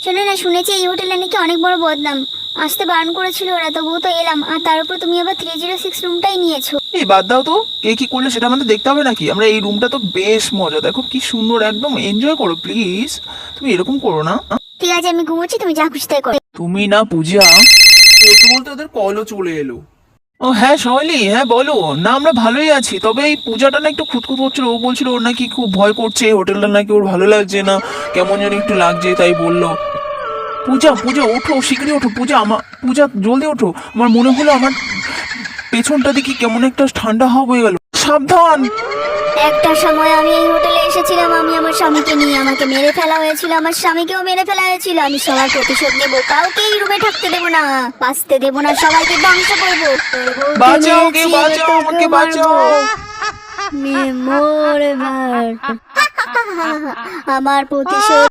শোনো না, শুনেছি এই হোটেলে নাকি অনেক বড় বদনাম। আসতে বারণ করেছিল ওরা, তবুও তো এলাম। আর তার উপর তুমি আবার 306 রুমটাই নিয়েছো। এই বাদ দাও তো, কে কি করলে সেটা আমাদের দেখতে হবে নাকি? আমরা এই রুমটা তো বেশ মজা, দেখো কি সুন্দর, একদম এনজয় করো প্লিজ। তুমি এরকম করো না। ঠিক আছে, আমি ঘুমোচ্ছি, তুমি যা খুশি তাই করো। তুমি না পূজা, বলতে বলতে ওদের কলও চলে এলো। ও হ্যাঁ সহেলি, হ্যাঁ বলো না। আমরা ভালোই আছি, তবে এই পূজাটা না একটু খুঁতখুত হচ্ছিল। ও বলছিল ওর নাকি খুব ভয় করছে, এই হোটেলটা নাকি ওর ভালো লাগছে না, কেমন যেন একটু লাগছে, তাই বললো। পূজা পূজা ওঠো, শিগগিরই ওঠো পূজা। পূজা জলদি ওঠো। আমার মনে হলো আমার পেছনটা দেখি কেমন একটা ঠান্ডা হাওয়া বয়ে গেল। সাবধান। একটা সময় আমি এই হোটেলে এসেছিলাম, আমি আমার স্বামীকে নিয়ে। আমাকে মেরে ফেলা হয়েছিল, আমার স্বামীকেও মেরে ফেলা হয়েছিল। আমি সবার প্রতিশোধ নেবো, কাউকে এই রুমে থাকতে দেবো না, বাঁচতে দেবো না, সবাইকে ধ্বংস করবো। বাঁচাও, কে বাঁচাও, আমাকে বাঁচাও। মোর এবার আমার প্রতিশোধ